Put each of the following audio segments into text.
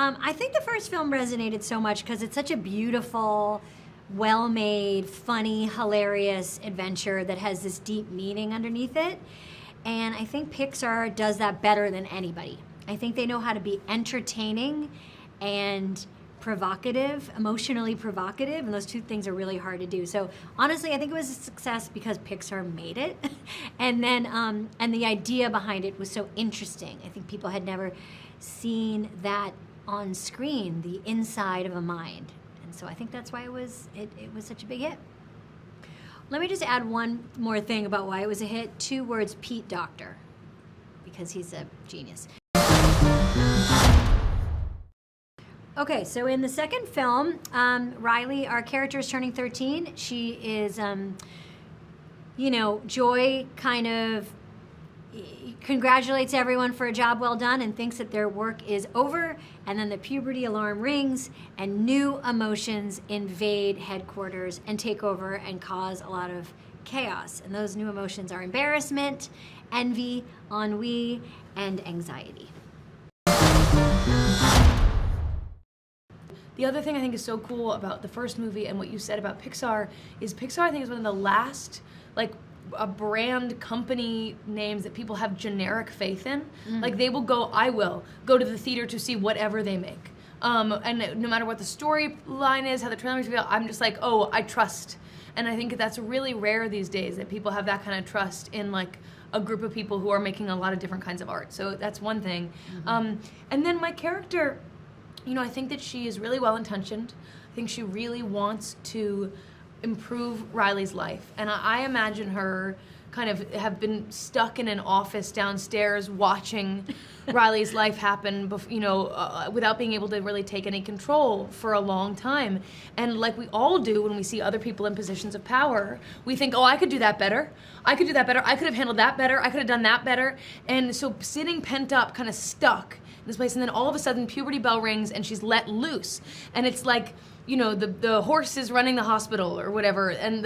I think the first film resonated so much because it's such a beautiful, well-made, funny, hilarious adventure that has this deep meaning underneath it. And I think Pixar does that better than anybody. I think they know how to be entertaining and provocative, emotionally provocative, and those two things are really hard to do. So honestly, I think it was a success because Pixar made it. And then, and the idea behind it was so interesting. I think people had never seen that on screen, the inside of a mind. And so I think that's why it was such a big hit. Let me just add one more thing about why it was a hit. 2 words, Pete Docter, because he's a genius. Okay, so in the second film, Riley, our character, is turning 13. She is, Joy kind of congratulates everyone for a job well done and thinks that their work is over, and then the puberty alarm rings and new emotions invade headquarters and take over and cause a lot of chaos. And those new emotions are embarrassment, envy, ennui, and anxiety. The other thing I think is so cool about the first movie and what you said about Pixar is Pixar, I think, is one of the last, a brand company names that people have generic faith in. Like, they will I will go to the theater to see whatever they make. And no matter what the storyline is, how the trailer makes me feel, I'm just like, oh, I trust. And I think that's really rare these days, that people have that kind of trust in, a group of people who are making a lot of different kinds of art. So that's one thing. And then my character, I think that she is really well-intentioned. I think she really wants to improve Riley's life. And I imagine her kind of have been stuck in an office downstairs watching Riley's life happen, without being able to really take any control for a long time. And like we all do when we see other people in positions of power, we think, oh, I could do that better. I could do that better. I could have handled that better. I could have done that better. And so sitting pent up, kind of stuck in this place, and then all of a sudden puberty bell rings and she's let loose. And it's like, the horse is running the hospital or whatever, and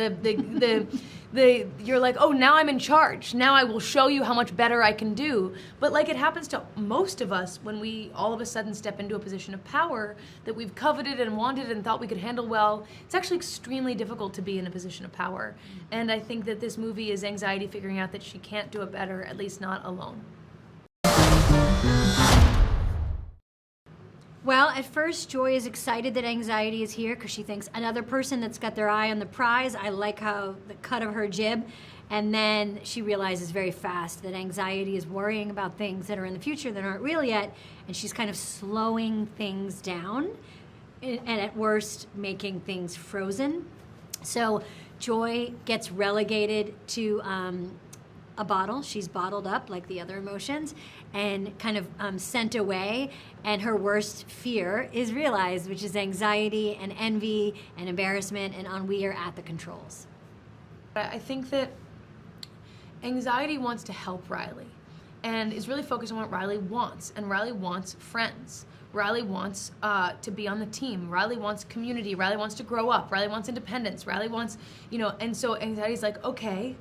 you're like, oh, now I'm in charge. Now I will show you how much better I can do. But it happens to most of us when we all of a sudden step into a position of power that we've coveted and wanted and thought we could handle well. It's actually extremely difficult to be in a position of power. And I think that this movie is anxiety figuring out that she can't do it better, at least not alone. Well, at first, Joy is excited that anxiety is here because she thinks another person that's got their eye on the prize. I like how the cut of her jib. And then she realizes very fast that anxiety is worrying about things that are in the future that aren't real yet. And she's kind of slowing things down and at worst making things frozen. So Joy gets relegated to a bottle. She's bottled up like the other emotions and kind of sent away, and her worst fear is realized, which is anxiety and envy and embarrassment and ennui are at the controls. I think that anxiety wants to help Riley and is really focused on what Riley wants, and Riley wants friends. Riley wants to be on the team. Riley wants community. Riley wants to grow up. Riley wants independence. Riley wants, and so anxiety's like, okay,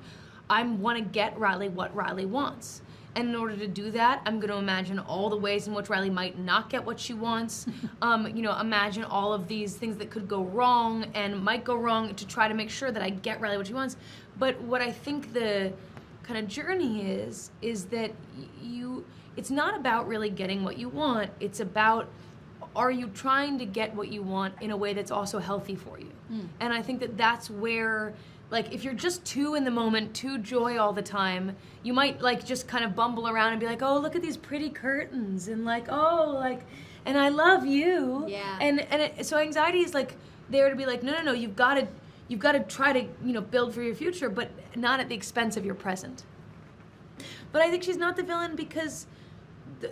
I want to get Riley what Riley wants. And in order to do that, I'm going to imagine all the ways in which Riley might not get what she wants. Imagine all of these things that could go wrong and might go wrong to try to make sure that I get Riley what she wants. But what I think the kind of journey is that it's not about really getting what you want. It's about, are you trying to get what you want in a way that's also healthy for you? And I think that that's where, if you're just too in the moment, too Joy all the time, you might just kind of bumble around and be like, oh, look at these pretty curtains, and and I love you. Yeah. And so anxiety is there to be no, you've got to try to build for your future, but not at the expense of your present. But I think she's not the villain because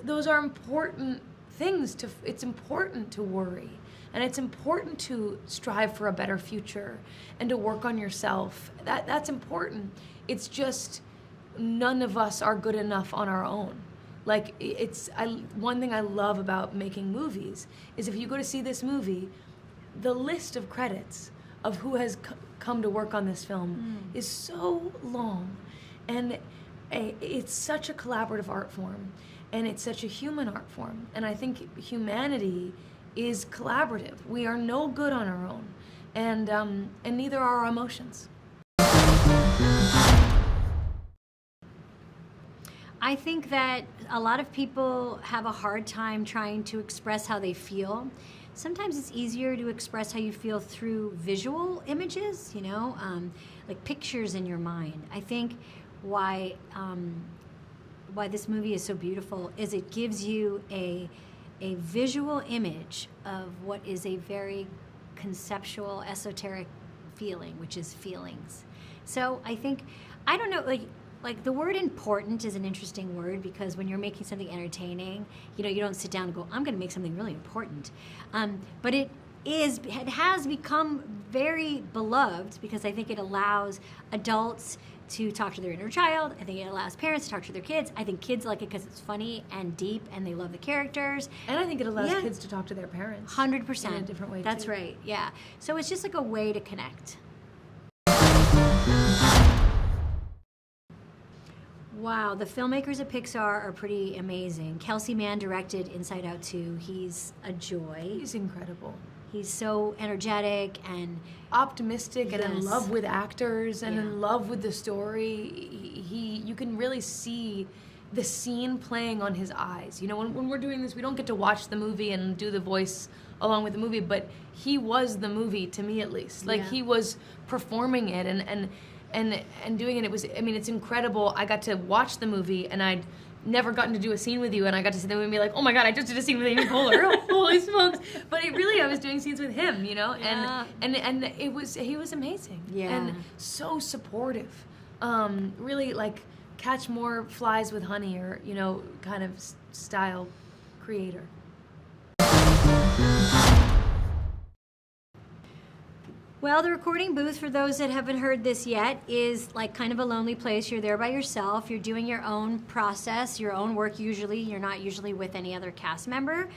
those are important things. It's important to worry. And it's important to strive for a better future and to work on yourself. That's important. It's just none of us are good enough on our own. One thing I love about making movies is if you go to see this movie, the list of credits of who has come to work on this film is so long. And it's such a collaborative art form, and it's such a human art form. And I think humanity is collaborative. We are no good on our own, and neither are our emotions. I think that a lot of people have a hard time trying to express how they feel. Sometimes it's easier to express how you feel through visual images, like pictures in your mind. I think why this movie is so beautiful is it gives you a visual image of what is a very conceptual, esoteric feeling, which is feelings. So I think, I don't know, like the word important is an interesting word, because when you're making something entertaining, you don't sit down and go, I'm going to make something really important. But it has become very beloved because I think it allows adults to talk to their inner child. I think it allows parents to talk to their kids. I think kids like it because it's funny and deep and they love the characters. And I think it allows kids to talk to their parents. 100%. In a different way, That's too. right, yeah. So it's just like a way to connect. Wow, the filmmakers at Pixar are pretty amazing. Kelsey Mann directed Inside Out 2. He's a joy. He's incredible. He's so energetic and optimistic and in love with actors and Yeah. in love with the story. You can really see the scene playing on his eyes. When we're doing this, we don't get to watch the movie and do the voice along with the movie, but he was the movie, to me at least. Like, he was performing it and doing it. It was, it's incredible. I got to watch the movie, and I'd never gotten to do a scene with you, and I got to see the movie and be like, oh my God, I just did a scene with Amy Poehler. Holy smokes. But I was doing scenes with him, Yeah. and he was amazing. Yeah. And so supportive. Really, like, catch more flies with honey, or, kind of style creator. Well, the recording booth, for those that haven't heard this yet, is like kind of a lonely place. You're there by yourself. You're doing your own process, your own work usually. You're not usually with any other cast member.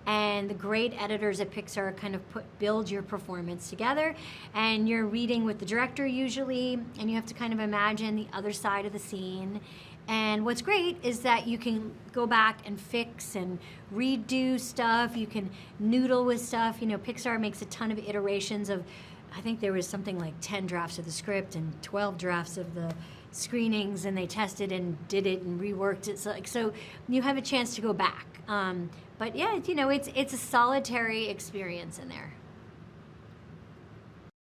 And the great editors at Pixar kind of build your performance together. And you're reading with the director usually, and you have to kind of imagine the other side of the scene. And what's great is that you can go back and fix and redo stuff. You can noodle with stuff. Pixar makes a ton of iterations of, I think there was something like 10 drafts of the script and 12 drafts of the screenings, and they tested and did it and reworked it. So you have a chance to go back. But yeah, it's a solitary experience in there.